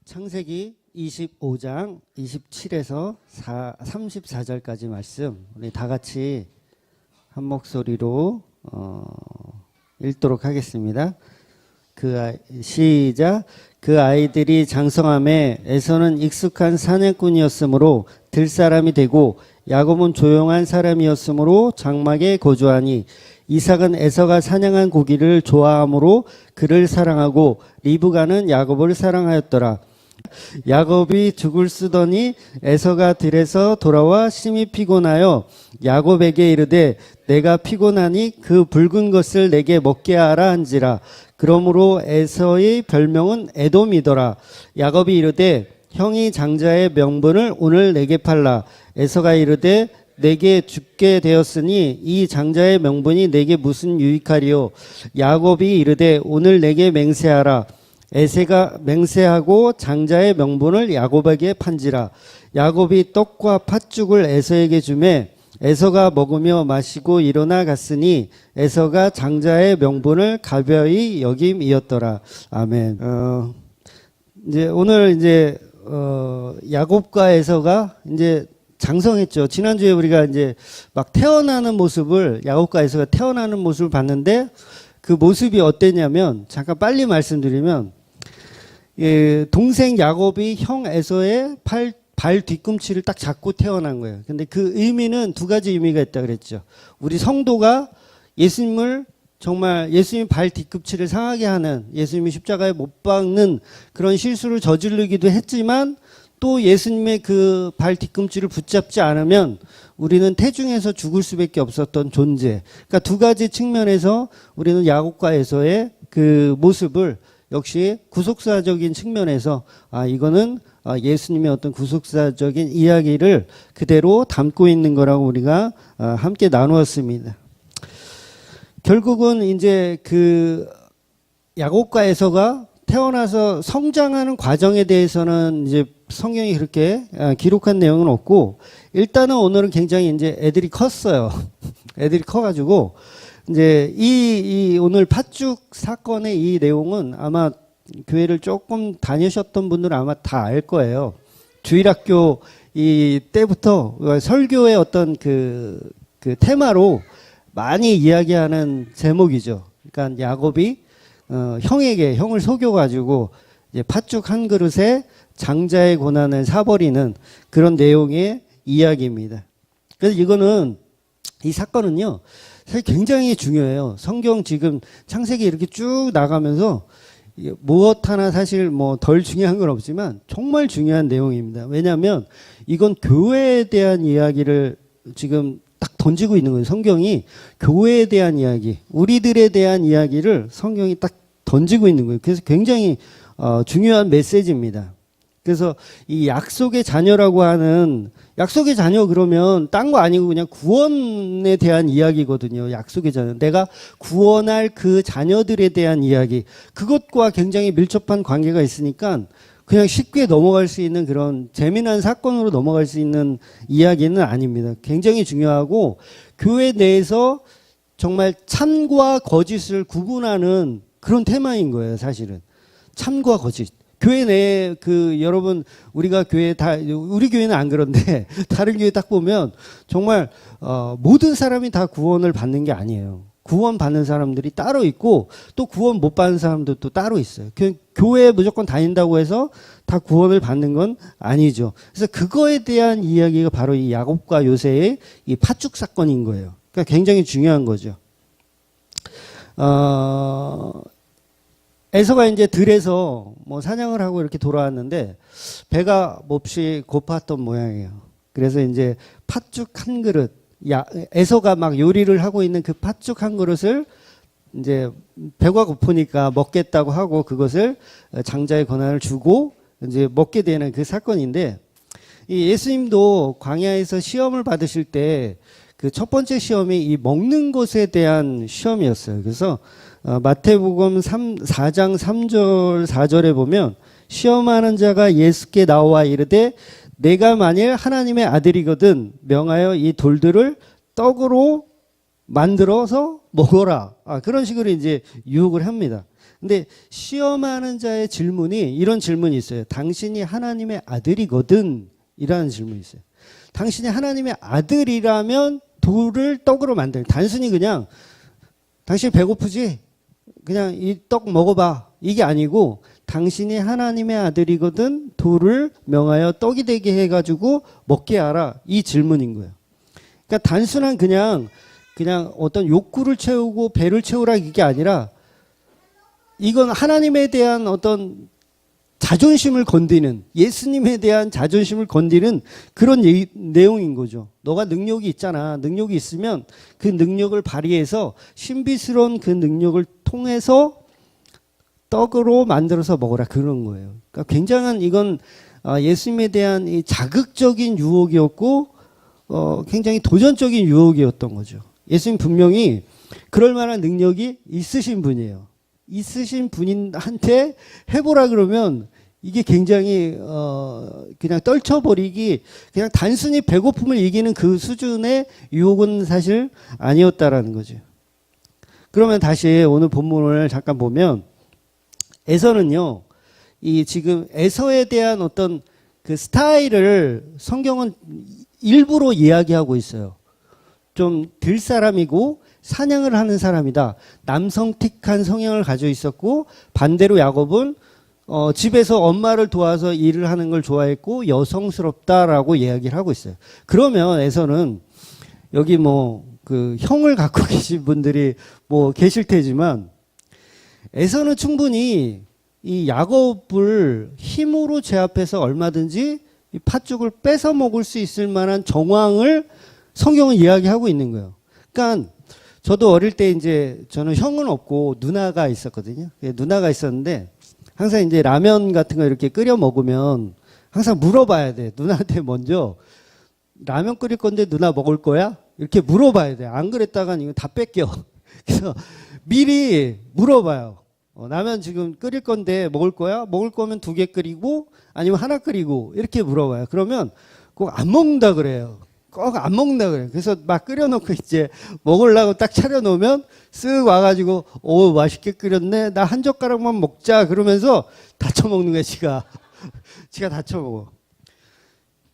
창세기 25장 27에서 34절까지 말씀 우리 다 같이 한 목소리로 읽도록 하겠습니다. 시작. 그 아이들이 장성함에 에서는 익숙한 사냥꾼이었으므로 들사람이 되고 야곱은 조용한 사람이었으므로 장막에 거주하니 이삭은 에서가 사냥한 고기를 좋아하므로 그를 사랑하고 리브가는 야곱을 사랑하였더라. 야곱이 죽을 쓰더니 에서가 들에서 돌아와 심히 피곤하여 야곱에게 이르되 내가 피곤하니 그 붉은 것을 내게 먹게 하라 한지라. 그러므로 에서의 별명은 에돔이더라. 야곱이 이르되 형이 장자의 명분을 오늘 내게 팔라. 에서가 이르되 내게 죽게 되었으니 이 장자의 명분이 내게 무슨 유익하리요. 야곱이 이르되 오늘 내게 맹세하라. 에세가 맹세하고 장자의 명분을 야곱에게 판지라. 야곱이 떡과 팥죽을 에서에게 주매 에서가 먹으며 마시고 일어나 갔으니 에서가 장자의 명분을 가벼이 여김이었더라. 아멘. 이제 오늘 이제 야곱과 에서가 이제 장성했죠. 지난주에 우리가 이제 막 태어나는 모습을 야곱과 에서가 태어나는 모습을 봤는데 그 모습이 어땠냐면 잠깐 빨리 말씀드리면 동생 야곱이 형 에서의 발 뒤꿈치를 딱 잡고 태어난 거예요. 근데 그 의미는 두 가지 의미가 있다 그랬죠. 우리 성도가 예수님을 정말 예수님 발 뒤꿈치를 상하게 하는 예수님이 십자가에 못 박는 그런 실수를 저지르기도 했지만 또 예수님의 그 발 뒤꿈치를 붙잡지 않으면 우리는 태중에서 죽을 수밖에 없었던 존재. 그러니까 두 가지 측면에서 우리는 야곱과 에서의 그 모습을 역시 구속사적인 측면에서 이거는 예수님의 어떤 구속사적인 이야기를 그대로 담고 있는 거라고 우리가 함께 나누었습니다. 결국은 이제 그 야곱과 에서가 태어나서 성장하는 과정에 대해서는 이제 성경이 그렇게 기록한 내용은 없고 일단은 오늘은 굉장히 이제 애들이 컸어요. 애들이 커가지고 이제 이 오늘 팥죽 사건의 이 내용은 아마 교회를 조금 다니셨던 분들은 아마 다 알 거예요. 주일학교 이 때부터 설교의 어떤 그 테마로 많이 이야기하는 제목이죠. 그러니까 야곱이 형을 속여가지고 이제 팥죽 한 그릇에 장자의 고난을 사버리는 그런 내용의 이야기입니다. 그래서 이 사건은요, 사실 굉장히 중요해요. 성경 지금 창세기 이렇게 쭉 나가면서 무엇 하나 사실 뭐 덜 중요한 건 없지만 정말 중요한 내용입니다. 왜냐하면 이건 교회에 대한 이야기를 지금 딱 던지고 있는 거예요. 성경이 교회에 대한 이야기, 우리들에 대한 이야기를 성경이 딱 던지고 있는 거예요. 그래서 굉장히 중요한 메시지입니다. 그래서 이 약속의 자녀라고 하는 약속의 자녀 그러면 딴 거 아니고 그냥 구원에 대한 이야기거든요. 약속의 자녀. 내가 구원할 그 자녀들에 대한 이야기. 그것과 굉장히 밀접한 관계가 있으니까 그냥 쉽게 넘어갈 수 있는 그런 재미난 사건으로 넘어갈 수 있는 이야기는 아닙니다. 굉장히 중요하고 교회 내에서 정말 참과 거짓을 구분하는 그런 테마인 거예요, 사실은. 참과 거짓. 교회 내에 여러분 우리가 우리 교회는 안 그런데 다른 교회 딱 보면 정말 모든 사람이 다 구원을 받는 게 아니에요. 구원 받는 사람들이 따로 있고 또 구원 못 받는 사람들도 따로 있어요. 교회에 무조건 다닌다고 해서 다 구원을 받는 건 아니죠. 그래서 그거에 대한 이야기가 바로 이 야곱과 요새의 이 팥죽 사건인 거예요. 그러니까 굉장히 중요한 거죠. 에서가 이제 들에서 뭐 사냥을 하고 이렇게 돌아왔는데 배가 몹시 고팠던 모양이에요. 그래서 이제 팥죽 한 그릇, 에서가 막 요리를 하고 있는 그 팥죽 한 그릇을 이제 배가 고프니까 먹겠다고 하고 그것을 장자의 권한을 주고 이제 먹게 되는 그 사건인데 이 예수님도 광야에서 시험을 받으실 때 그 첫 번째 시험이 이 먹는 것에 대한 시험이었어요. 그래서 마태복음 4장 3절 4절에 보면 시험하는 자가 예수께 나와 이르되 내가 만일 하나님의 아들이거든 명하여 이 돌들을 떡으로 만들어서 먹어라. 그런 식으로 이제 유혹을 합니다. 근데 시험하는 자의 질문이 이런 질문이 있어요. 당신이 하나님의 아들이거든? 이라는 질문이 있어요. 당신이 하나님의 아들이라면 돌을 떡으로 만들. 단순히 그냥 당신 배고프지? 그냥 이 떡 먹어봐. 이게 아니고 당신이 하나님의 아들이거든 돌을 명하여 떡이 되게 해가지고 먹게 하라. 이 질문인 거예요. 그러니까 단순한 그냥 어떤 욕구를 채우고 배를 채우라 이게 아니라 이건 하나님에 대한 어떤 자존심을 건드리는, 예수님에 대한 자존심을 건드리는 그런 내용인 거죠. 너가 능력이 있잖아. 능력이 있으면 그 능력을 발휘해서 신비스러운 그 능력을 통해서 떡으로 만들어서 먹으라. 그런 거예요. 그러니까 굉장한 이건 예수님에 대한 이 자극적인 유혹이었고 굉장히 도전적인 유혹이었던 거죠. 예수님 분명히 그럴 만한 능력이 있으신 분이에요. 있으신 분한테 해보라 그러면 이게 굉장히 그냥 떨쳐버리기, 그냥 단순히 배고픔을 이기는 그 수준의 유혹은 사실 아니었다라는 거죠. 그러면 다시 오늘 본문을 잠깐 보면 에서는요, 이 지금 에서에 대한 어떤 그 스타일을 성경은 일부러 이야기하고 있어요. 좀 들 사람이고 사냥을 하는 사람이다. 남성틱한 성향을 가지고 있었고 반대로 야곱은 집에서 엄마를 도와서 일을 하는 걸 좋아했고 여성스럽다라고 이야기를 하고 있어요. 그러면 에서는 여기 뭐 그 형을 갖고 계신 분들이 뭐 계실 테지만 에서는 충분히 이 야곱을 힘으로 제압해서 얼마든지 이 팥죽을 뺏어 먹을 수 있을 만한 정황을 성경은 이야기하고 있는 거예요. 그러니까 저도 어릴 때 이제 저는 형은 없고 누나가 있었거든요. 누나가 있었는데 항상 이제 라면 같은 거 이렇게 끓여 먹으면 항상 물어봐야 돼. 누나한테 먼저 라면 끓일 건데 누나 먹을 거야? 이렇게 물어봐야 돼. 안 그랬다간 이거 다 뺏겨. 그래서 미리 물어봐요. 라면 지금 끓일 건데 먹을 거야? 먹을 거면 2개 끓이고 아니면 하나 끓이고 이렇게 물어봐요. 그러면 꼭 안 먹는다 그래요. 꼭 안 먹는다 그래요. 그래서 막 끓여놓고 이제 먹으려고 딱 차려놓으면 쓱 와가지고 오 맛있게 끓였네. 나 한 젓가락만 먹자 그러면서 다쳐 먹는 거야. 지가 다쳐 먹어.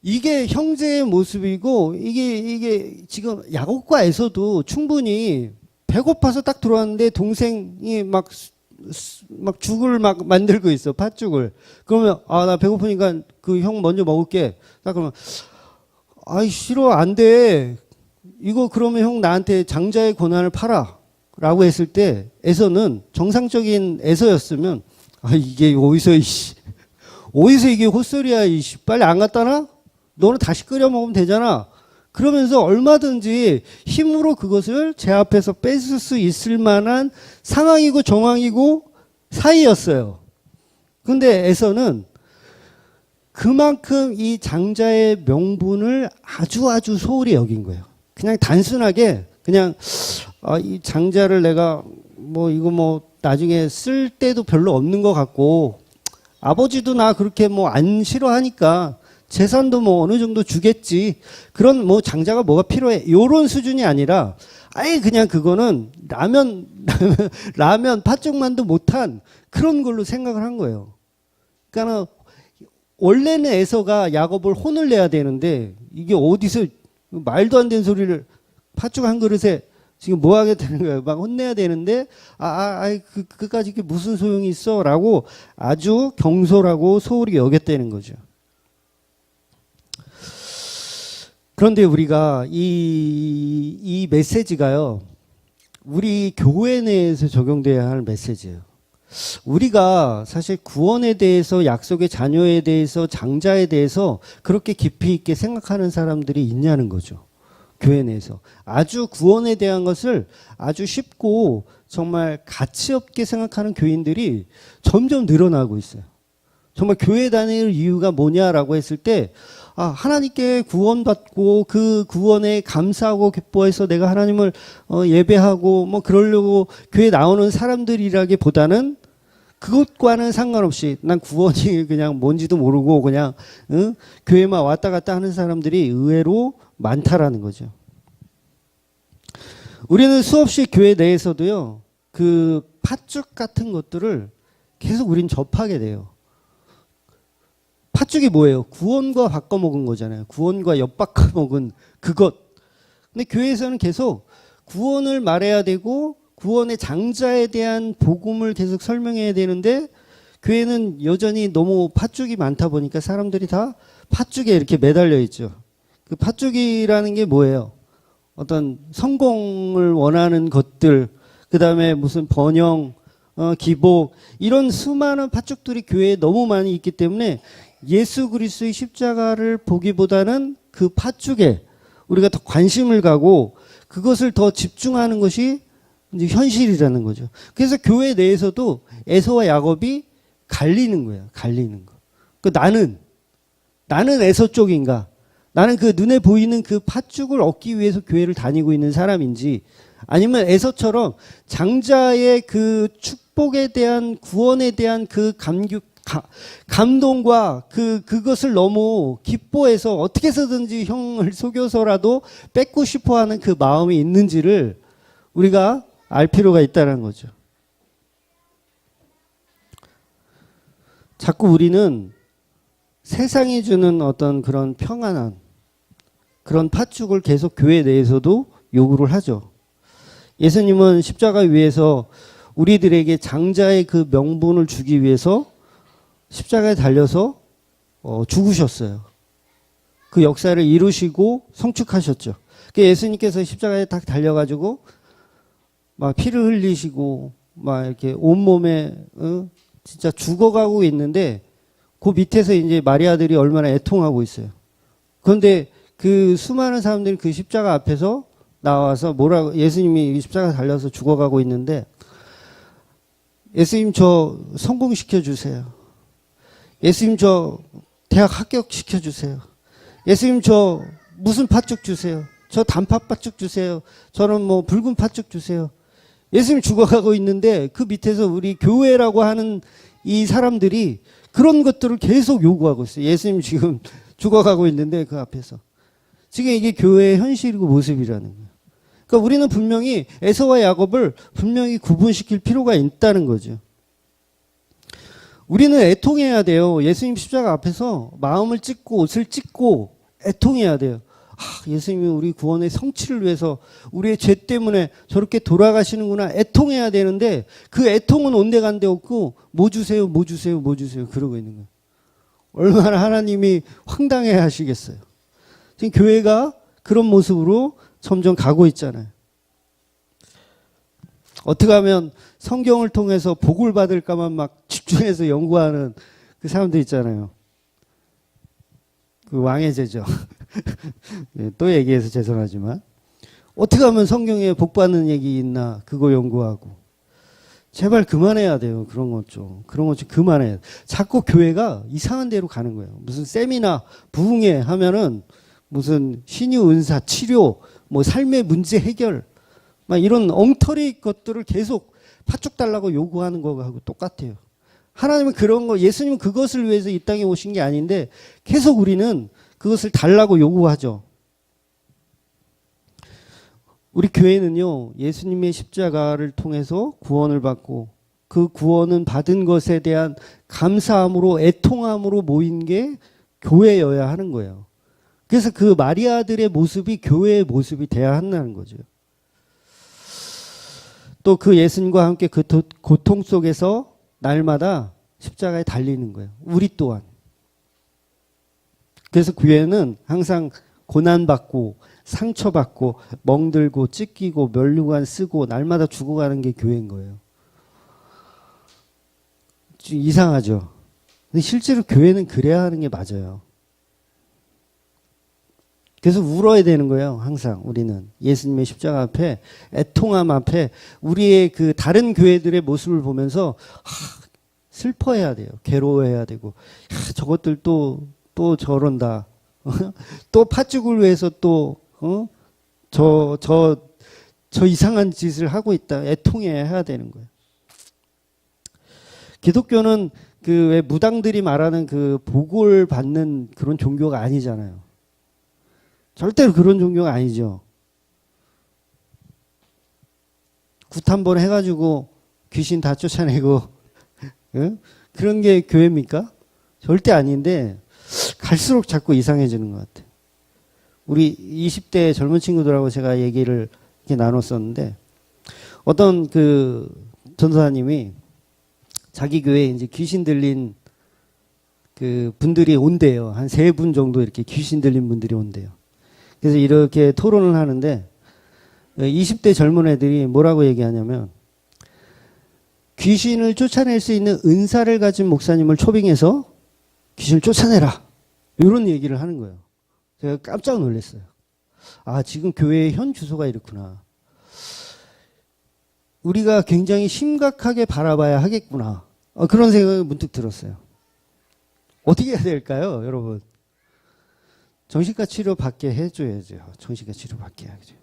이게 형제의 모습이고 이게 지금 야곱과 에서도 충분히 배고파서 딱 들어왔는데 동생이 막 죽을 막 만들고 있어. 팥죽을. 그러면 나 배고프니까 그 형 먼저 먹을게. 딱 그러면 아이 싫어 안 돼. 이거 그러면 형 나한테 장자의 고난을 팔아. 라고 했을 때 에서는 정상적인 에서였으면 이게 어디서 이게 헛소리야 이씨. 빨리 안 갖다 놔? 너는 다시 끓여 먹으면 되잖아. 그러면서 얼마든지 힘으로 그것을 제 앞에서 뺏을 수 있을 만한 상황이고 정황이고 사이였어요. 근데 에서는 그만큼 이 장자의 명분을 아주 소홀히 여긴 거예요. 그냥 단순하게 그냥 이 장자를 내가 이거 나중에 쓸 때도 별로 없는 것 같고 아버지도 나 그렇게 안 싫어하니까 재산도 어느 정도 주겠지. 그런 장자가 뭐가 필요해. 요런 수준이 아니라 아예 그냥 그거는 라면 팥죽만도 못한 그런 걸로 생각을 한 거예요. 그러니까 원래는 에서가 야곱을 혼을 내야 되는데 이게 어디서 말도 안 되는 소리를 팥죽 한 그릇에 지금 뭐 하게 되는 거예요. 막 혼내야 되는데 그까지 이게 무슨 소용이 있어? 라고 아주 경솔하고 소홀히 여겼다는 거죠. 그런데 우리가 이 메시지가요, 우리 교회 내에서 적용돼야 할 메시지예요. 우리가 사실 구원에 대해서, 약속의 자녀에 대해서, 장자에 대해서 그렇게 깊이 있게 생각하는 사람들이 있냐는 거죠. 교회 내에서. 아주 구원에 대한 것을 아주 쉽고 정말 가치 없게 생각하는 교인들이 점점 늘어나고 있어요. 정말 교회 다닐 이유가 뭐냐라고 했을 때 하나님께 구원받고 그 구원에 감사하고 기뻐해서 내가 하나님을 예배하고 그러려고 교회 나오는 사람들이라기보다는 그것과는 상관없이 난 구원이 그냥 뭔지도 모르고 그냥 교회만 왔다 갔다 하는 사람들이 의외로 많다라는 거죠. 우리는 수없이 교회 내에서도요, 그 팥죽 같은 것들을 계속 우린 접하게 돼요. 팥죽이 뭐예요? 구원과 바꿔 먹은 거잖아요. 구원과 엿바꿔 먹은 그것. 근데 교회에서는 계속 구원을 말해야 되고 구원의 장자에 대한 복음을 계속 설명해야 되는데 교회는 여전히 너무 팥죽이 많다 보니까 사람들이 다 팥죽에 이렇게 매달려 있죠. 그 팥죽이라는 게 뭐예요? 어떤 성공을 원하는 것들, 그 다음에 무슨 번영, 기복, 이런 수많은 팥죽들이 교회에 너무 많이 있기 때문에 예수 그리스도의 십자가를 보기보다는 그 팥죽에 우리가 더 관심을 가고 그것을 더 집중하는 것이 이제 현실이라는 거죠. 그래서 교회 내에서도 에서와 야곱이 갈리는 거예요. 갈리는 거. 그 나는 에서 쪽인가? 나는 그 눈에 보이는 그 팥죽을 얻기 위해서 교회를 다니고 있는 사람인지 아니면 에서처럼 장자의 그 축복에 대한 구원에 대한 그 감동과 그것을 너무 기뻐해서 어떻게 해서든지 형을 속여서라도 뺏고 싶어 하는 그 마음이 있는지를 우리가 알 필요가 있다는 거죠. 자꾸 우리는 세상이 주는 어떤 그런 평안한 그런 팥죽을 계속 교회 내에서도 요구를 하죠. 예수님은 십자가 위에서 우리들에게 장자의 그 명분을 주기 위해서 십자가에 달려서 죽으셨어요. 그 역사를 이루시고 성축하셨죠. 예수님께서 십자가에 딱 달려가지고 막 피를 흘리시고 막 이렇게 온몸에 진짜 죽어가고 있는데 그 밑에서 이제 마리아들이 얼마나 애통하고 있어요. 그런데 그 수많은 사람들이 그 십자가 앞에서 나와서 뭐라고 예수님이 십자가 달려서 죽어가고 있는데 예수님 저 성공시켜 주세요. 예수님 저 대학 합격시켜 주세요. 예수님 저 무슨 팥죽 주세요. 저 단팥 팥죽 주세요. 저는 뭐 붉은 팥죽 주세요. 예수님 죽어가고 있는데 그 밑에서 우리 교회라고 하는 이 사람들이 그런 것들을 계속 요구하고 있어요. 예수님 지금 죽어가고 있는데 그 앞에서. 지금 이게 교회의 현실이고 모습이라는 거예요. 그러니까 우리는 분명히 에서와 야곱을 분명히 구분시킬 필요가 있다는 거죠. 우리는 애통해야 돼요. 예수님 십자가 앞에서 마음을 찢고 옷을 찢고 애통해야 돼요. 예수님이 우리 구원의 성취를 위해서 우리의 죄 때문에 저렇게 돌아가시는구나 애통해야 되는데 그 애통은 온데간데 없고 뭐 주세요 뭐 주세요 뭐 주세요 그러고 있는 거예요. 얼마나 하나님이 황당해 하시겠어요. 지금 교회가 그런 모습으로 점점 가고 있잖아요. 어떻게 하면 성경을 통해서 복을 받을까만 막 집중해서 연구하는 그 사람들 있잖아요. 그 왕의 제죠. 네, 또 얘기해서 죄송하지만 어떻게 하면 성경에 복 받는 얘기 있나 그거 연구하고 제발 그만해야 돼요. 그런 것 좀 그만해야 돼. 자꾸 교회가 이상한 데로 가는 거예요. 무슨 세미나 부흥회 하면은 무슨 신유 은사 치료 뭐 삶의 문제 해결 막 이런 엉터리 것들을 계속 팥죽 달라고 요구하는 거하고 똑같아요. 하나님은 그런 거 예수님은 그것을 위해서 이 땅에 오신 게 아닌데 계속 우리는 그것을 달라고 요구하죠. 우리 교회는요, 예수님의 십자가를 통해서 구원을 받고 그 구원은 받은 것에 대한 감사함으로 애통함으로 모인 게 교회여야 하는 거예요. 그래서 그 마리아들의 모습이 교회의 모습이 돼야 한다는 거죠. 또 그 예수님과 함께 그 고통 속에서 날마다 십자가에 달리는 거예요. 우리 또한. 그래서 교회는 항상 고난받고 상처받고 멍들고 찢기고 면류관 쓰고 날마다 죽어가는 게 교회인 거예요. 이상하죠. 근데 실제로 교회는 그래야 하는 게 맞아요. 그래서 울어야 되는 거예요. 항상 우리는 예수님의 십자가 앞에 애통함 앞에 우리의 그 다른 교회들의 모습을 보면서 슬퍼해야 돼요. 괴로워해야 되고 저것들 또 저런다. 또 팥죽을 위해서 또 저 이상한 짓을 하고 있다. 애통해야 되는 거예요. 기독교는 그 왜 무당들이 말하는 그 복을 받는 그런 종교가 아니잖아요. 절대로 그런 종교가 아니죠. 굿 한 번 해가지고 귀신 다 쫓아내고 응? 그런 게 교회입니까? 절대 아닌데 갈수록 자꾸 이상해지는 것 같아요. 우리 20대 젊은 친구들하고 제가 얘기를 이렇게 나눴었는데 어떤 그 전도사님이 자기 교회에 이제 귀신 들린 그 분들이 온대요. 한 3분 정도 이렇게 귀신 들린 분들이 온대요. 그래서 이렇게 토론을 하는데 20대 젊은 애들이 뭐라고 얘기하냐면 귀신을 쫓아낼 수 있는 은사를 가진 목사님을 초빙해서 귀신을 쫓아내라. 이런 얘기를 하는 거예요. 제가 깜짝 놀랐어요. 아, 지금 교회의 현 주소가 이렇구나. 우리가 굉장히 심각하게 바라봐야 하겠구나. 그런 생각이 문득 들었어요. 어떻게 해야 될까요, 여러분? 정신과 치료 받게 해줘야죠. 정신과 치료 받게 해야죠.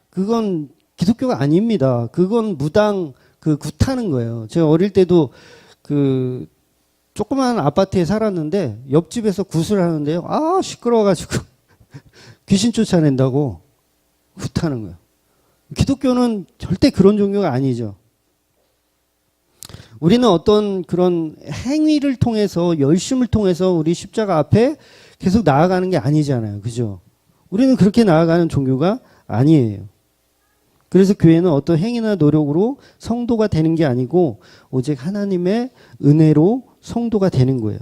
그건 기독교가 아닙니다. 그건 무당 굿하는 거예요. 제가 어릴 때도 그 조그만 아파트에 살았는데 옆집에서 굿을 하는데요. 아, 시끄러워가지고 귀신 쫓아낸다고 굿하는 거예요. 기독교는 절대 그런 종교가 아니죠. 우리는 어떤 그런 행위를 통해서 열심을 통해서 우리 십자가 앞에 계속 나아가는 게 아니잖아요. 그죠? 우리는 그렇게 나아가는 종교가 아니에요. 그래서 교회는 어떤 행위나 노력으로 성도가 되는 게 아니고 오직 하나님의 은혜로 성도가 되는 거예요.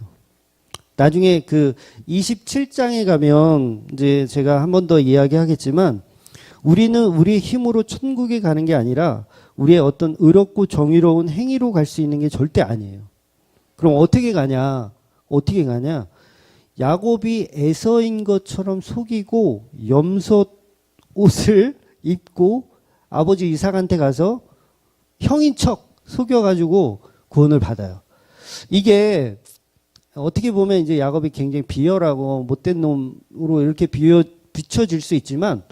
나중에 그 27장에 가면 이제 제가 한 번 더 이야기하겠지만 우리는 우리의 힘으로 천국에 가는 게 아니라 우리의 어떤 의롭고 정의로운 행위로 갈 수 있는 게 절대 아니에요. 그럼 어떻게 가냐? 어떻게 가냐? 야곱이 에서인 것처럼 속이고 염소 옷을 입고 아버지 이삭한테 가서 형인 척 속여가지고 구원을 받아요. 이게 어떻게 보면 이제 야곱이 굉장히 비열하고 못된 놈으로 이렇게 비춰질 수 있지만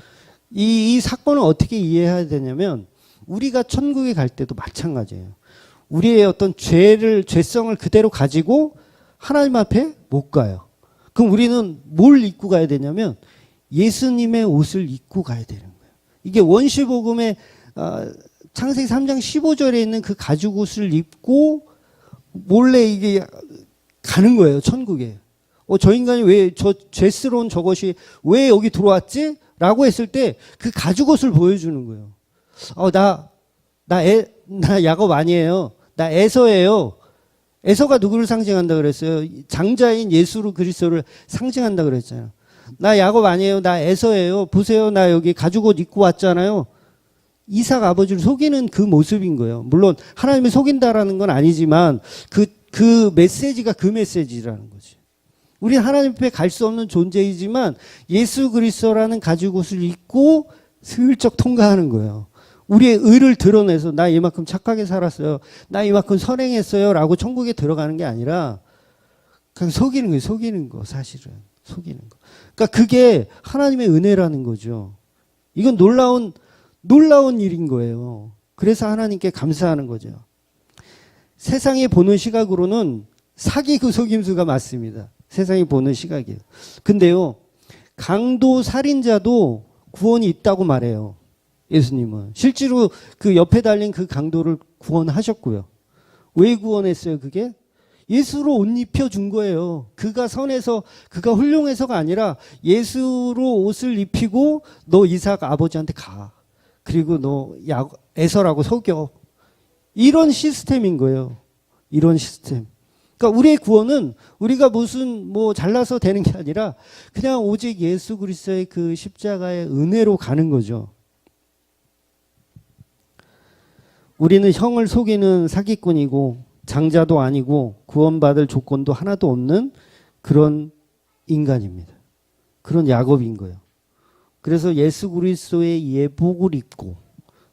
이 사건을 어떻게 이해해야 되냐면 우리가 천국에 갈 때도 마찬가지예요. 우리의 어떤 죄성을 그대로 가지고 하나님 앞에 못 가요. 그럼 우리는 뭘 입고 가야 되냐면 예수님의 옷을 입고 가야 되는 거예요. 이게 원시복음의 창세기 3장 15절에 있는 그 가죽 옷을 입고 몰래 이게 가는 거예요, 천국에. 저 인간이 왜 저 죄스러운 저것이 왜 여기 들어왔지? 라고 했을 때 그 가죽 옷을 보여주는 거예요. 나 야곱 아니에요. 나 에서예요. 에서가 누구를 상징한다 그랬어요? 장자인 예수 그리스도를 상징한다 그랬잖아요. 나 야곱 아니에요. 나 에서예요. 보세요. 나 여기 가죽 옷 입고 왔잖아요. 이삭 아버지를 속이는 그 모습인 거예요. 물론 하나님을 속인다라는 건 아니지만 그 메시지가 그 메시지라는 거지. 우리는 하나님 앞에 갈 수 없는 존재이지만 예수 그리스도라는 가죽 옷을 입고 슬쩍 통과하는 거예요. 우리의 의를 드러내서 나 이만큼 착하게 살았어요. 나 이만큼 선행했어요. 라고 천국에 들어가는 게 아니라 그냥 속이는 거예요. 속이는 거 사실은. 속이는 거. 그러니까 그게 하나님의 은혜라는 거죠. 이건 놀라운 일인 거예요. 그래서 하나님께 감사하는 거죠. 세상이 보는 시각으로는 사기고 속임수가 맞습니다. 세상이 보는 시각이에요. 근데요, 강도 살인자도 구원이 있다고 말해요. 예수님은. 실제로 그 옆에 달린 그 강도를 구원하셨고요. 왜 구원했어요, 그게? 예수로 옷 입혀준 거예요. 그가 선해서, 그가 훌륭해서가 아니라 예수로 옷을 입히고 너 이삭 아버지한테 가. 그리고 너 에서라고 속여. 이런 시스템인 거예요. 이런 시스템. 그러니까 우리의 구원은 우리가 무슨 잘나서 되는 게 아니라 그냥 오직 예수 그리스도의 그 십자가의 은혜로 가는 거죠. 우리는 형을 속이는 사기꾼이고 장자도 아니고 구원받을 조건도 하나도 없는 그런 인간입니다. 그런 야곱인 거예요. 그래서 예수 그리스도의 예복을 입고,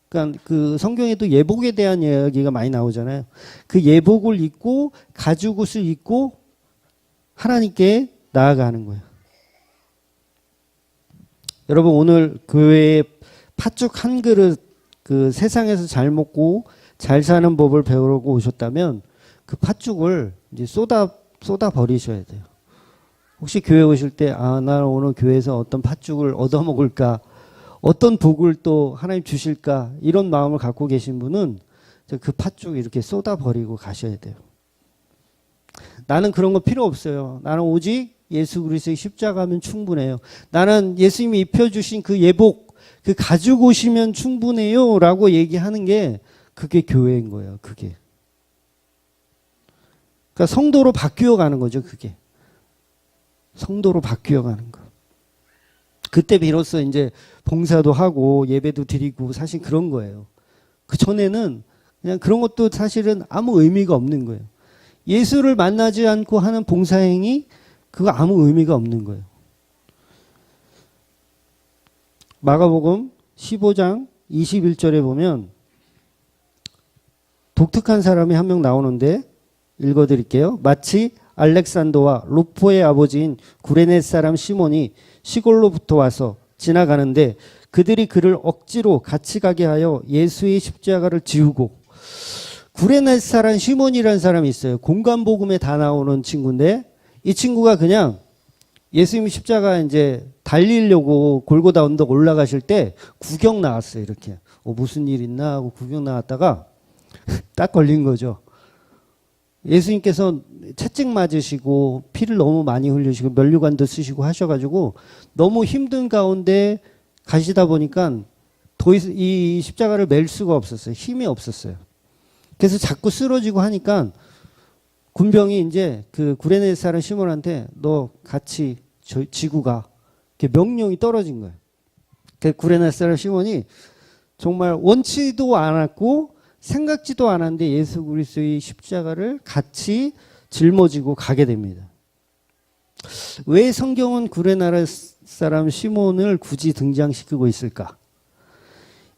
그러니까 그 성경에도 예복에 대한 이야기가 많이 나오잖아요. 그 예복을 입고 가죽 옷을 입고 하나님께 나아가는 거예요. 여러분 오늘 교회에 팥죽 한 그릇 그 세상에서 잘 먹고 잘 사는 법을 배우려고 오셨다면 그 팥죽을 이제 쏟아 버리셔야 돼요. 혹시 교회 오실 때 나 오늘 교회에서 어떤 팥죽을 얻어 먹을까, 어떤 복을 또 하나님 주실까 이런 마음을 갖고 계신 분은 그 팥죽 이렇게 쏟아버리고 가셔야 돼요. 나는 그런 거 필요 없어요. 나는 오직 예수 그리스도의 십자가면 충분해요. 나는 예수님이 입혀주신 그 예복, 그 가지고 오시면 충분해요 라고 얘기하는 게 그게 교회인 거예요. 그게. 그러니까 성도로 바뀌어 가는 거죠. 그게. 성도로 바뀌어 가는 거. 그때 비로소 이제 봉사도 하고 예배도 드리고 사실 그런 거예요. 그 전에는 그냥 그런 것도 사실은 아무 의미가 없는 거예요. 예수를 만나지 않고 하는 봉사행위, 그거 아무 의미가 없는 거예요. 마가복음 15장 21절에 보면 독특한 사람이 한 명 나오는데 읽어드릴게요. 마치 알렉산더와 루포의 아버지인 구레네 사람 시몬이 시골로부터 와서 지나가는데 그들이 그를 억지로 같이 가게 하여 예수의 십자가를 지우고, 구레네 사람 시몬이라는 사람이 있어요. 공간복음에 다 나오는 친구인데 이 친구가 그냥 예수님 십자가 이제 달리려고 골고다 언덕 올라가실 때 구경 나왔어요. 이렇게 무슨 일 있나 하고 구경 나왔다가 딱 걸린 거죠. 예수님께서 채찍 맞으시고 피를 너무 많이 흘리시고 면류관도 쓰시고 하셔가지고 너무 힘든 가운데 가시다 보니까 더 이상 이 십자가를 맬 수가 없었어요. 힘이 없었어요. 그래서 자꾸 쓰러지고 하니까 군병이 이제 그 구레네 사람 시몬한테 너 같이 지고 가. 이렇게 명령이 떨어진 거예요. 그 구레네 사람 시몬이 정말 원치도 않았고 생각지도 않았는데 예수 그리스도의 십자가를 같이 짊어지고 가게 됩니다. 왜 성경은 구레네 사람 시몬을 굳이 등장시키고 있을까?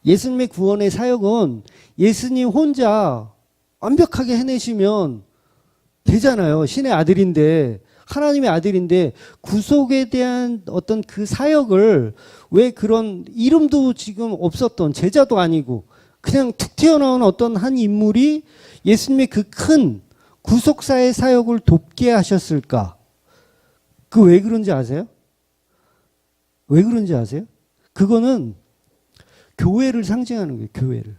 예수님의 구원의 사역은 예수님 혼자 완벽하게 해내시면 되잖아요. 신의 아들인데, 하나님의 아들인데 구속에 대한 어떤 그 사역을 왜 그런 이름도 지금 없었던 제자도 아니고 그냥 툭 튀어나온 어떤 한 인물이 예수님의 그 큰 구속사의 사역을 돕게 하셨을까? 그 왜 그런지 아세요? 왜 그런지 아세요? 그거는 교회를 상징하는 거예요. 교회를.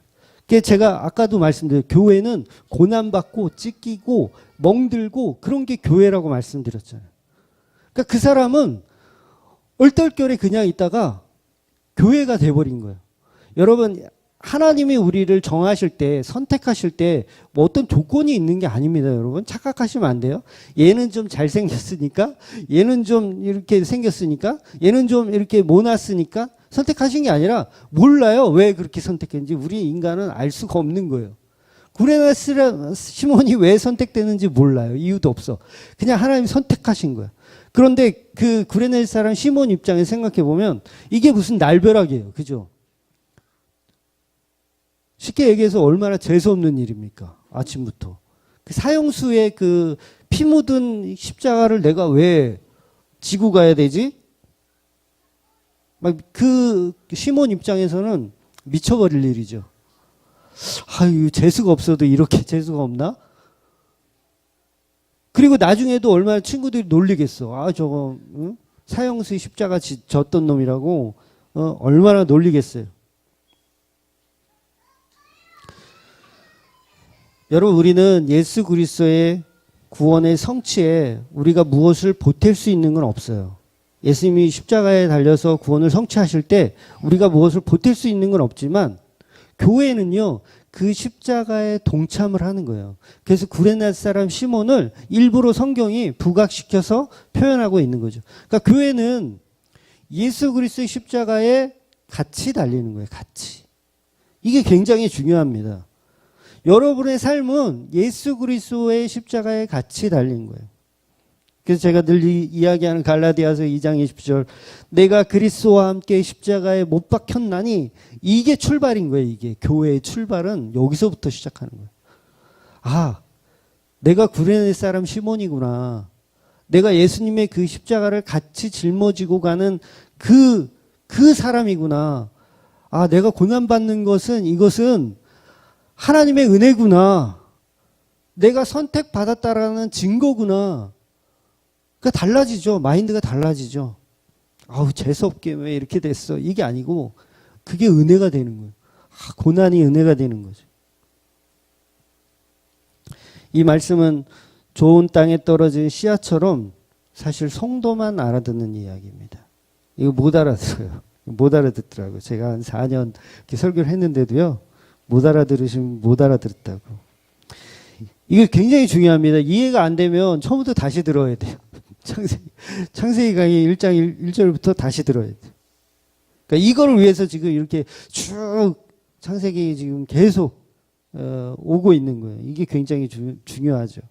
제가 아까도 말씀드린 교회는 고난받고 찢기고 멍들고 그런 게 교회라고 말씀드렸잖아요. 그러니까 그 사람은 얼떨결에 그냥 있다가 교회가 돼버린 거예요. 여러분, 하나님이 우리를 정하실 때, 선택하실 때 뭐 어떤 조건이 있는 게 아닙니다. 여러분, 착각하시면 안 돼요. 얘는 좀 잘생겼으니까, 얘는 좀 이렇게 생겼으니까, 얘는 좀 이렇게 모났으니까 선택하신 게 아니라 몰라요. 왜 그렇게 선택했는지 우리 인간은 알 수가 없는 거예요. 구레네 시몬이 왜 선택되는지 몰라요. 이유도 없어. 그냥 하나님이 선택하신 거예요. 그런데 그 구레네 사람 시몬 입장에 생각해 보면 이게 무슨 날벼락이에요. 그죠? 쉽게 얘기해서 얼마나 재수없는 일입니까? 아침부터. 그 사형수의 그 피 묻은 십자가를 내가 왜 지고 가야 되지? 막 그 시몬 입장에서는 미쳐버릴 일이죠. 아유, 재수가 없어도 이렇게 재수가 없나? 그리고 나중에도 얼마나 친구들이 놀리겠어. 아, 저거 응? 사형수의 십자가 졌던 놈이라고 얼마나 놀리겠어요. 여러분, 우리는 예수 그리스도의 구원의 성취에 우리가 무엇을 보탤 수 있는 건 없어요. 예수님이 십자가에 달려서 구원을 성취하실 때 우리가 무엇을 보탤 수 있는 건 없지만 교회는요, 그 십자가에 동참을 하는 거예요. 그래서 구레네 사람 시몬을 일부러 성경이 부각시켜서 표현하고 있는 거죠. 그러니까 교회는 예수 그리스도의 십자가에 같이 달리는 거예요. 같이. 이게 굉장히 중요합니다. 여러분의 삶은 예수 그리스도의 십자가에 같이 달린 거예요. 그래서 제가 늘 이야기하는 갈라디아서 2장 20절, 내가 그리스도와 함께 십자가에 못 박혔나니, 이게 출발인 거예요. 이게 교회의 출발은 여기서부터 시작하는 거예요. 아, 내가 구레네 사람 시몬이구나. 내가 예수님의 그 십자가를 같이 짊어지고 가는 그 사람이구나. 아, 내가 고난받는 것은 이것은 하나님의 은혜구나. 내가 선택받았다라는 증거구나. 그러니까 달라지죠. 마인드가 달라지죠. 아우, 재수없게 왜 이렇게 됐어. 이게 아니고 그게 은혜가 되는 거예요. 아, 고난이 은혜가 되는 거죠. 이 말씀은 좋은 땅에 떨어진 씨앗처럼 사실 성도만 알아듣는 이야기입니다. 이거 못 알아들어요. 못 알아듣더라고요. 제가 한 4년 이렇게 설교를 했는데도요. 못 알아들으시면 못 알아들었다고. 이게 굉장히 중요합니다. 이해가 안 되면 처음부터 다시 들어야 돼요. 창세기 강의 1장 1절부터 다시 들어야 돼요. 그러니까 이거를 위해서 지금 이렇게 쭉 창세기 지금 계속 오고 있는 거예요. 이게 굉장히 중요하죠.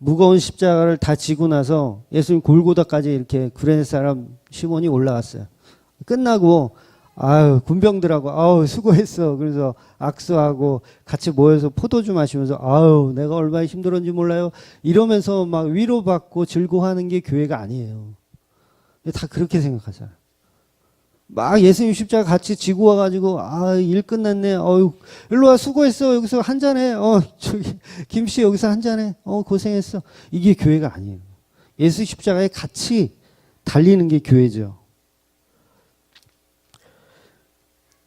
무거운 십자가를 다 지고 나서 예수님 골고다까지 이렇게 구레네 사람 시몬이 올라갔어요. 끝나고 아유 군병들하고 아우 수고했어. 그래서 악수하고 같이 모여서 포도주 마시면서 아유 내가 얼마나 힘들었는지 몰라요. 이러면서 막 위로받고 즐거워하는 게 교회가 아니에요. 다 그렇게 생각하잖아요. 막 예수님 십자가 같이 지고 와가지고 아 일 끝났네. 어유 일로 와 수고했어. 여기서 한 잔해. 저기 김씨 여기서 한 잔해. 고생했어. 이게 교회가 아니에요. 예수 십자가에 같이 달리는 게 교회죠.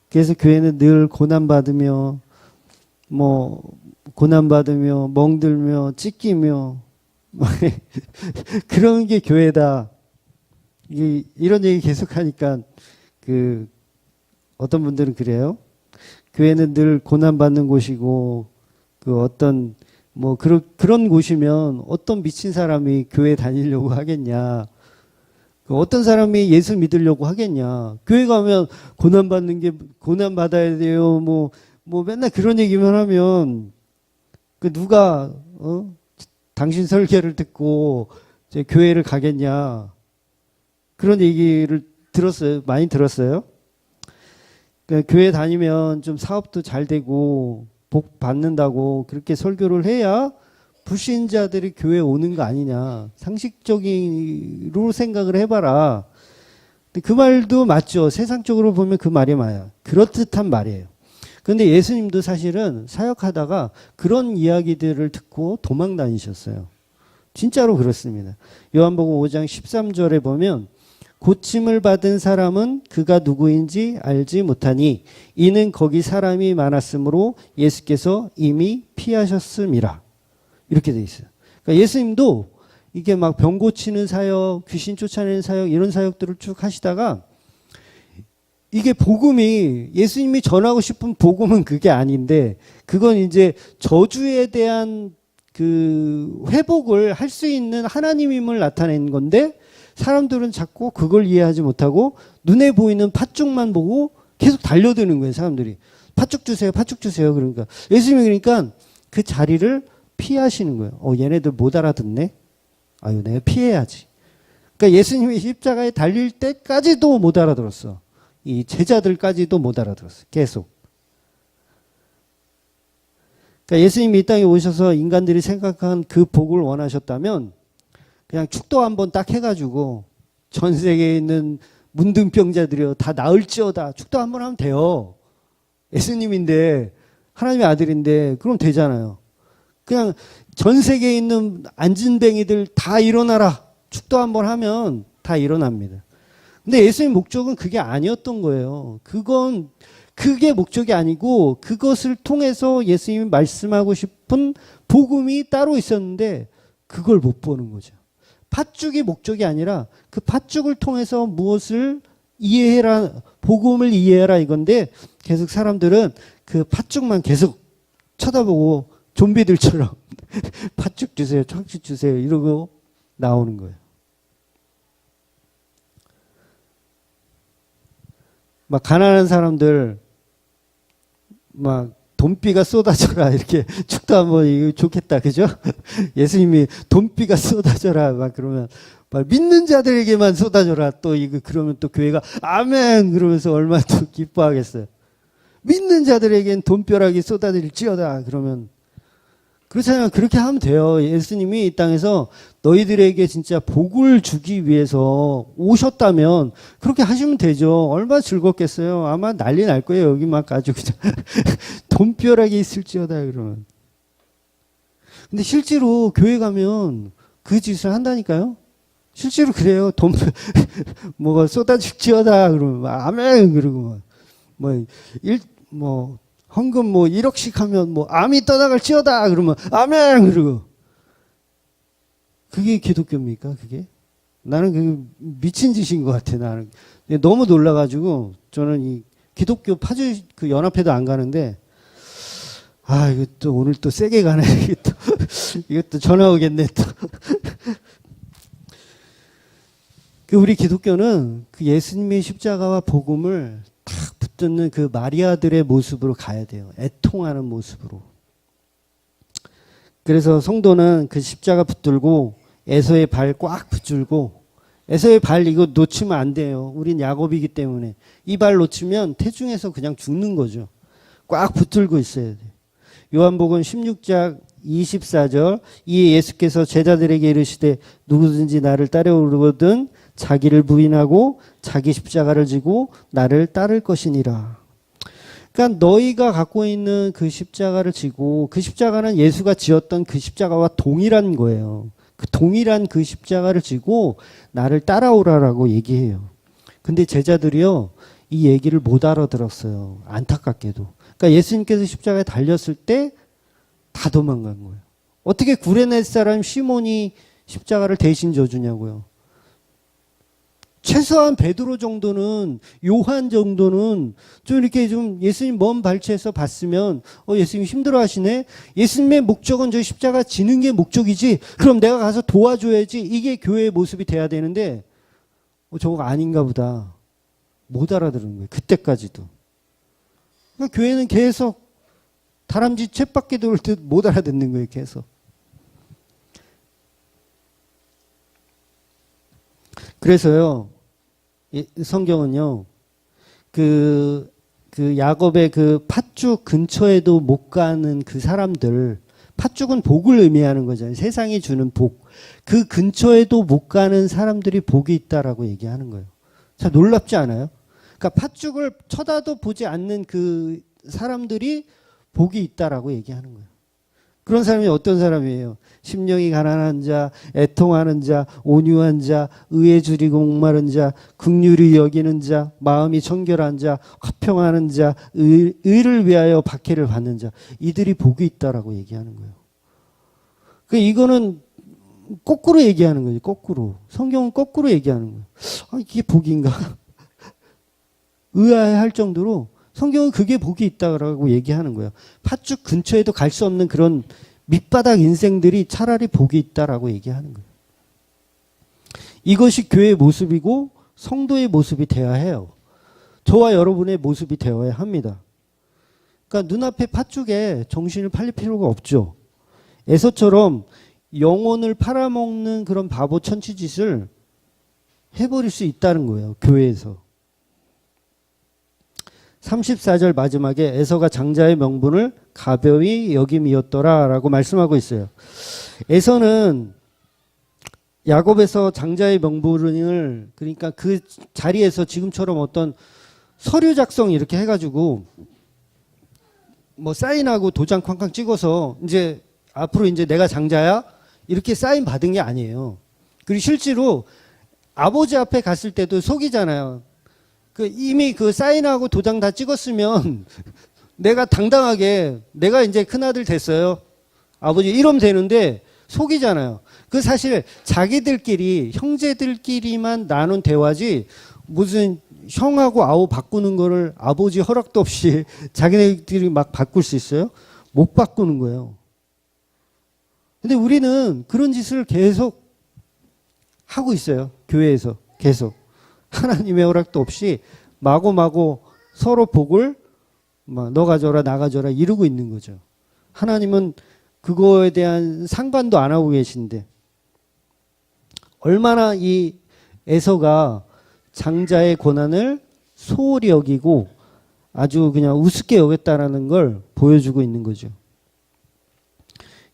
그래서 교회는 늘 고난받으며 고난받으며 멍들며 찢기며 그런 게 교회다. 이런 얘기 계속하니까 어떤 분들은 그래요. 교회는 늘 고난받는 곳이고 어떤 그런 곳이면 어떤 미친 사람이 교회 다니려고 하겠냐. 어떤 사람이 예수 믿으려고 하겠냐. 교회 가면 고난 받아야 돼요. 맨날 그런 얘기만 하면 누가 당신 설교를 듣고 이제 교회를 가겠냐. 그런 얘기를 들었어요. 많이 들었어요. 그러니까 교회 다니면 좀 사업도 잘 되고 복 받는다고 그렇게 설교를 해야 불신자들이 교회에 오는 거 아니냐. 상식적으로 생각을 해봐라. 근데 그 말도 맞죠. 세상적으로 보면 그 말이 맞아요. 그렇듯한 말이에요. 그런데 예수님도 사실은 사역하다가 그런 이야기들을 듣고 도망 다니셨어요. 진짜로 그렇습니다. 요한복음 5장 13절에 보면 고침을 받은 사람은 그가 누구인지 알지 못하니 이는 거기 사람이 많았으므로 예수께서 이미 피하셨음이라. 이렇게 돼 있어요. 그러니까 예수님도 이게 막 병 고치는 사역, 귀신 쫓아내는 사역 이런 사역들을 쭉 하시다가 이게 복음이 예수님이 전하고 싶은 복음은 그게 아닌데 그건 이제 저주에 대한 회복을 할 수 있는 하나님임을 나타낸 건데 사람들은 자꾸 그걸 이해하지 못하고 눈에 보이는 팥죽만 보고 계속 달려드는 거예요. 사람들이 팥죽 주세요, 팥죽 주세요. 그러니까 예수님이 그러니까 그 자리를 피하시는 거예요. 얘네들 못 알아듣네. 아유, 내가 피해야지. 그러니까 예수님이 십자가에 달릴 때까지도 못 알아들었어. 이 제자들까지도 못 알아들었어. 계속. 그러니까 예수님이 이 땅에 오셔서 인간들이 생각한 그 복을 원하셨다면 그냥 축도 한번 딱 해가지고 전 세계에 있는 문둥병자들이요 다 나을지어다. 축도 한번 하면 돼요. 예수님인데 하나님의 아들인데 그럼 되잖아요. 그냥 전 세계에 있는 안진뱅이들 다 일어나라. 축도 한번 하면 다 일어납니다. 근데 예수님 목적은 그게 아니었던 거예요. 그게 목적이 아니고 그것을 통해서 예수님이 말씀하고 싶은 복음이 따로 있었는데 그걸 못 보는 거죠. 팥죽이 목적이 아니라 그 팥죽을 통해서 무엇을 이해해라, 복음을 이해해라 이건데 계속 사람들은 그 팥죽만 계속 쳐다보고 좀비들처럼 팥죽 주세요, 팥죽 주세요 이러고 나오는 거예요. 막 가난한 사람들 막 돈비가 쏟아져라 이렇게 축도 한번 이거 좋겠다 그죠? 예수님이 돈비가 쏟아져라 막 그러면 막 믿는 자들에게만 쏟아져라 또 이거 그러면 또 교회가 아멘 그러면서 얼마나 또 기뻐하겠어요. 믿는 자들에겐 돈벼락이 쏟아질지어다 그러면 그렇잖아요. 그렇게 하면 돼요. 예수님이 이 땅에서 너희들에게 진짜 복을 주기 위해서 오셨다면 그렇게 하시면 되죠. 얼마나 즐겁겠어요. 아마 난리 날 거예요. 여기 막 가지고 돈벼락이 있을지어다 그러면. 근데 실제로 교회 가면 그 짓을 한다니까요. 실제로 그래요. 뭐가 쏟아질지어다 그러면 아멘 그러고 헌금 뭐 1억씩 하면 뭐 암이 떠나갈지어다 그러면 아멘 그러고. 그게 기독교입니까? 그게? 나는 그 미친 짓인 것 같아. 나는 너무 놀라가지고 저는 이 기독교 파주 그 연합회도 안 가는데 이거 또 오늘 또 세게 가네. 이것도 전화 오겠네 또. 그 우리 기독교는 그 예수님의 십자가와 복음을 탁 붙드는 그 마리아들의 모습으로 가야 돼요. 애통하는 모습으로. 그래서 성도는 그 십자가 붙들고 에서의 발 꽉 붙들고, 에서의 발 이거 놓치면 안 돼요. 우린 야곱이기 때문에. 이 발 놓치면 태중에서 그냥 죽는 거죠. 꽉 붙들고 있어야 돼요. 요한복음 16장 24절, 이에 예수께서 제자들에게 이르시되 누구든지 나를 따르거든 자기를 부인하고 자기 십자가를 지고 나를 따를 것이니라. 그러니까 너희가 갖고 있는 그 십자가를 지고, 그 십자가는 예수가 지었던 그 십자가와 동일한 거예요. 그 동일한 그 십자가를 지고 나를 따라오라라고 얘기해요. 근데 제자들이요, 이 얘기를 못 알아들었어요. 안타깝게도. 그러니까 예수님께서 십자가에 달렸을 때 다 도망간 거예요. 어떻게 구레네 사람 시몬이 십자가를 대신 져주냐고요. 최소한 베드로 정도는, 요한 정도는 좀 이렇게 좀 예수님 먼 발치에서 봤으면 예수님 힘들어 하시네. 예수님의 목적은 저 십자가 지는 게 목적이지. 그럼 내가 가서 도와줘야지. 이게 교회의 모습이 돼야 되는데 저거 아닌가 보다. 못 알아들은 거예요. 그때까지도. 그러니까 교회는 계속 다람쥐 쳇바퀴 돌 듯 못 알아듣는 거예요. 계속. 그래서요, 성경은요, 그 야곱의 그 팥죽 근처에도 못 가는 그 사람들, 팥죽은 복을 의미하는 거잖아요. 세상이 주는 복. 그 근처에도 못 가는 사람들이 복이 있다라고 얘기하는 거예요. 자, 놀랍지 않아요? 그러니까 팥죽을 쳐다도 보지 않는 그 사람들이 복이 있다라고 얘기하는 거예요. 그런 사람이 어떤 사람이에요? 심령이 가난한 자, 애통하는 자, 온유한 자, 의에 줄이고 목마른 자, 긍휼히 여기는 자, 마음이 청결한 자, 화평하는 자, 의를 위하여 박해를 받는 자, 이들이 복이 있다라고 얘기하는 거예요. 그 이거는 거꾸로 얘기하는 거죠. 거꾸로. 성경은 거꾸로 얘기하는 거예요. 이게 복인가? 의아해할 정도로 성경은 그게 복이 있다라고 얘기하는 거예요. 팥죽 근처에도 갈 수 없는 그런 밑바닥 인생들이 차라리 복이 있다라고 얘기하는 거예요. 이것이 교회의 모습이고 성도의 모습이 되어야 해요. 저와 여러분의 모습이 되어야 합니다. 그러니까 눈앞에 팥죽에 정신을 팔릴 필요가 없죠. 에서처럼 영혼을 팔아먹는 그런 바보 천치짓을 해버릴 수 있다는 거예요. 교회에서. 34절 마지막에 에서가 장자의 명분을 가벼이 여김이었더라 라고 말씀하고 있어요. 에서는 야곱에서 장자의 명분을, 그러니까 그 자리에서 지금처럼 어떤 서류 작성 이렇게 해가지고 뭐 사인하고 도장 쾅쾅 찍어서 이제 앞으로 이제 내가 장자야 이렇게 사인 받은 게 아니에요. 그리고 실제로 아버지 앞에 갔을 때도 속이잖아요. 이미 그 사인하고 도장 다 찍었으면 내가 당당하게 내가 이제 큰아들 됐어요. 아버지 이러면 되는데 속이잖아요. 그 사실 자기들끼리 형제들끼리만 나눈 대화지 무슨 형하고 아우 바꾸는 거를 아버지 허락도 없이 자기네들이 막 바꿀 수 있어요? 못 바꾸는 거예요. 근데 우리는 그런 짓을 계속 하고 있어요. 교회에서 계속. 하나님의 허락도 없이 마구마구 서로 복을 너 가져라 나 가져라 이러고 있는 거죠. 하나님은 그거에 대한 상관도 안 하고 계신데 얼마나 이 에서가 장자의 고난을 소홀히 여기고 아주 그냥 우습게 여겼다라는 걸 보여주고 있는 거죠.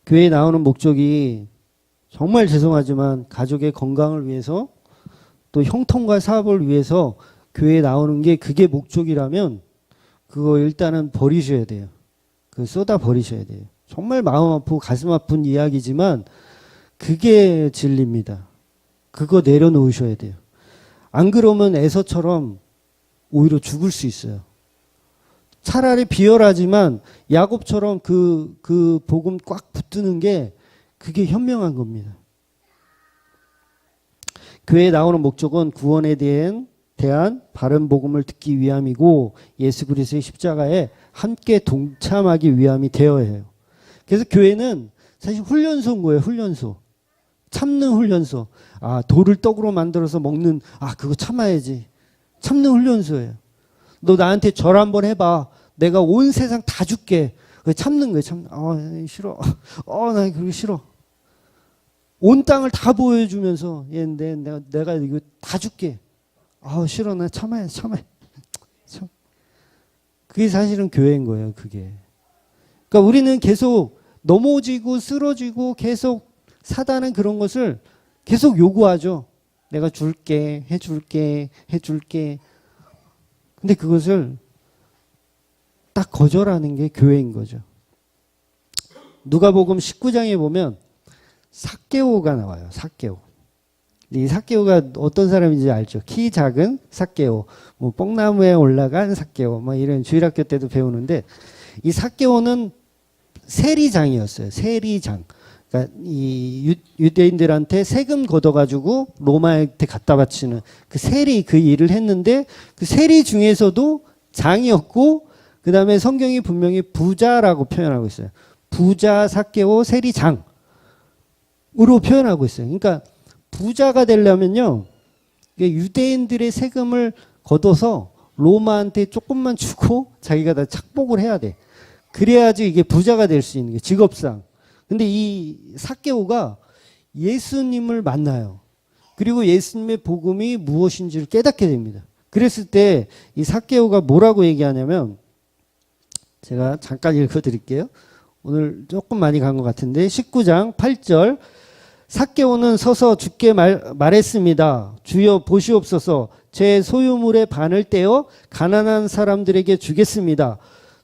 교회에 나오는 목적이 정말 죄송하지만 가족의 건강을 위해서 또 형통과 사업을 위해서 교회에 나오는 게 그게 목적이라면 그거 일단은 버리셔야 돼요. 그거 쏟아 버리셔야 돼요. 정말 마음 아프고 가슴 아픈 이야기지만 그게 진리입니다. 그거 내려놓으셔야 돼요. 안 그러면 에서처럼 오히려 죽을 수 있어요. 차라리 비열하지만 야곱처럼 그 복음 꽉 붙드는 게 그게 현명한 겁니다. 교회에 나오는 목적은 구원에 대한 바른 복음을 듣기 위함이고 예수 그리스도의 십자가에 함께 동참하기 위함이 되어야 해요. 그래서 교회는 사실 훈련소인 거예요. 훈련소. 참는 훈련소. 돌을 떡으로 만들어서 먹는 그거 참아야지. 참는 훈련소예요. 너 나한테 절 한번 해봐. 내가 온 세상 다 줄게. 참는 거예요. 싫어. 나 그거 싫어. 온 땅을 다 보여주면서 내가 이거 다 줄게. 싫어. 나 참아야. 그게 사실은 교회인 거예요. 그게. 그러니까 우리는 계속 넘어지고 쓰러지고 계속 사단은 그런 것을 계속 요구하죠. 내가 줄게, 해줄게. 근데 그것을 딱 거절하는 게 교회인 거죠. 누가복음 19장에 보면 삭개오가 나와요. 삭개오. 이 삭개오가 어떤 사람인지 알죠? 키 작은 삭개오, 뽕나무에 올라간 삭개오, 이런 주일학교 때도 배우는데 이 삭개오는 세리장이었어요. 세리장. 그러니까 이 유대인들한테 세금 걷어가지고 로마한테 갖다 바치는 그 세리 그 일을 했는데 그 세리 중에서도 장이었고 그 다음에 성경이 분명히 부자라고 표현하고 있어요. 부자 삭개오 세리장. 으로 표현하고 있어요. 그러니까 부자가 되려면요, 유대인들의 세금을 걷어서 로마한테 조금만 주고 자기가 다 착복을 해야 돼. 그래야지 이게 부자가 될 수 있는 게 직업상. 근데 이 삭개오가 예수님을 만나요. 그리고 예수님의 복음이 무엇인지를 깨닫게 됩니다. 그랬을 때 이 삭개오가 뭐라고 얘기하냐면 제가 잠깐 읽어드릴게요. 오늘 조금 많이 간 것 같은데 19장 8절 삭개오는 서서 주께 말했습니다. 주여 보시옵소서 제 소유물의 반을 떼어 가난한 사람들에게 주겠습니다.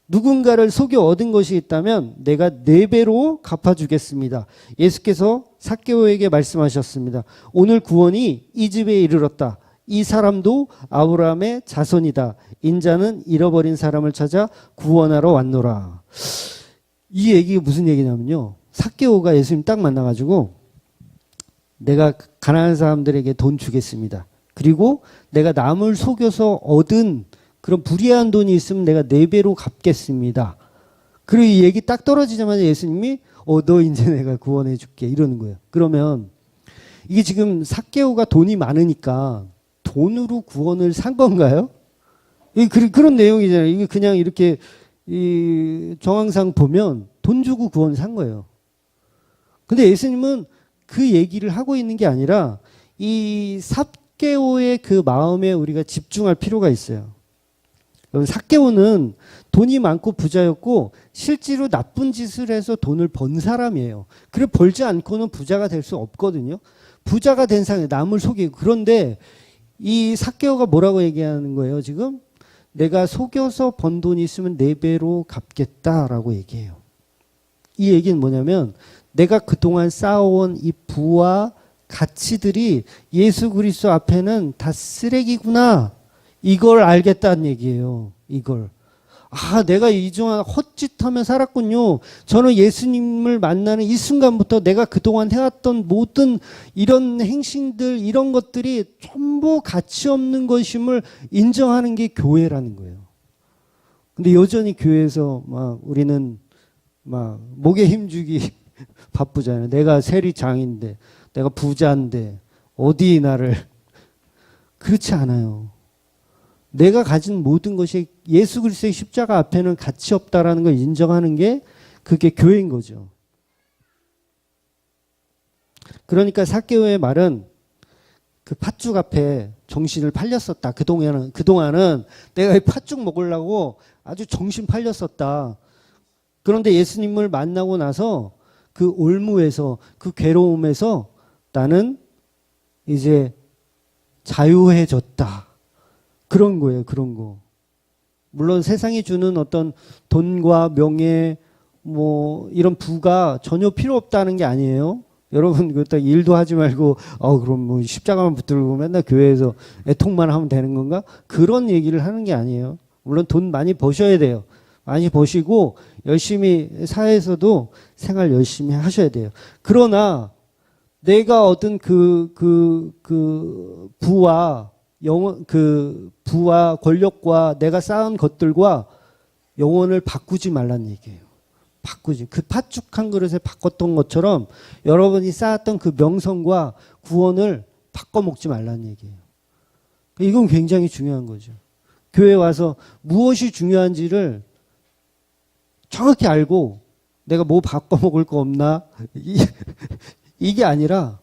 누군가를 속여 얻은 것이 있다면 내가 4배로 갚아주겠습니다. 예수께서 삭개오에게 말씀하셨습니다. 오늘 구원이 이 집에 이르렀다. 이 사람도 아브라함의 자손이다. 인자는 잃어버린 사람을 찾아 구원하러 왔노라. 이 얘기가 무슨 얘기냐면요. 삭개오가 예수님 딱 만나가지고 내가 가난한 사람들에게 돈 주겠습니다. 그리고 내가 남을 속여서 얻은 그런 불이한 돈이 있으면 내가 4배로 갚겠습니다. 그리고 이 얘기 딱 떨어지자마자 예수님이 너 이제 내가 구원해 줄게 이러는 거예요. 그러면 이게 지금 삭개오가 돈이 많으니까 돈으로 구원을 산 건가요? 그런 내용이잖아요. 이게 그냥 이렇게 이 정황상 보면 돈 주고 구원 산 거예요. 근데 예수님은 그 얘기를 하고 있는 게 아니라 이 삭개오의 그 마음에 우리가 집중할 필요가 있어요. 삭개오는 돈이 많고 부자였고 실제로 나쁜 짓을 해서 돈을 번 사람이에요. 그래 벌지 않고는 부자가 될 수 없거든요. 부자가 된 상황에 남을 속이고. 그런데 이 삭개오가 뭐라고 얘기하는 거예요 지금? 내가 속여서 번 돈이 있으면 4배로 갚겠다라고 얘기해요. 이 얘기는 뭐냐면 내가 그동안 쌓아온 이 부와 가치들이 예수 그리스도 앞에는 다 쓰레기구나. 이걸 알겠다는 얘기예요. 이걸. 내가 이동안 헛짓하며 살았군요. 저는 예수님을 만나는 이 순간부터 내가 그동안 해왔던 모든 이런 행신들, 이런 것들이 전부 가치 없는 것임을 인정하는 게 교회라는 거예요. 근데 여전히 교회에서 우리는 목에 힘주기 바쁘잖아요. 내가 세리장인데, 내가 부자인데, 어디 나를. 그렇지 않아요. 내가 가진 모든 것이 예수 그리스도의 십자가 앞에는 가치 없다라는 걸 인정하는 게 그게 교회인 거죠. 그러니까 삭개오의 말은 그 팥죽 앞에 정신을 팔렸었다. 그동안은 내가 이 팥죽 먹으려고 아주 정신 팔렸었다. 그런데 예수님을 만나고 나서 그 올무에서 그 괴로움에서 나는 이제 자유해졌다. 그런 거예요. 그런 거. 물론 세상이 주는 어떤 돈과 명예 이런 부가 전혀 필요 없다는 게 아니에요. 여러분 그렇다 일도 하지 말고 그럼 십자가만 붙들고 맨날 교회에서 애통만 하면 되는 건가? 그런 얘기를 하는 게 아니에요. 물론 돈 많이 버셔야 돼요. 많이 버시고 열심히 사회에서도 생활 열심히 하셔야 돼요. 그러나 내가 얻은 부와 부와 권력과 내가 쌓은 것들과 영혼을 바꾸지 말란 얘기예요. 바꾸지. 그 팥죽 한 그릇에 바꿨던 것처럼 여러분이 쌓았던 그 명성과 구원을 바꿔 먹지 말란 얘기예요. 이건 굉장히 중요한 거죠. 교회 와서 무엇이 중요한지를 정확히 알고 내가 뭐 바꿔 먹을 거 없나? 이게 아니라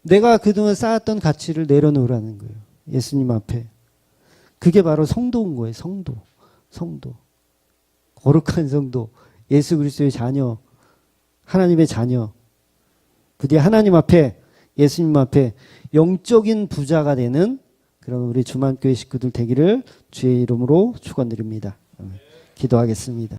내가 그동안 쌓았던 가치를 내려놓으라는 거예요. 예수님 앞에. 그게 바로 성도인 거예요. 성도. 성도. 거룩한 성도. 예수 그리스도의 자녀. 하나님의 자녀. 부디 하나님 앞에, 예수님 앞에 영적인 부자가 되는 그런 우리 주만교회 식구들 되기를 주의 이름으로 축원드립니다. 기도하겠습니다.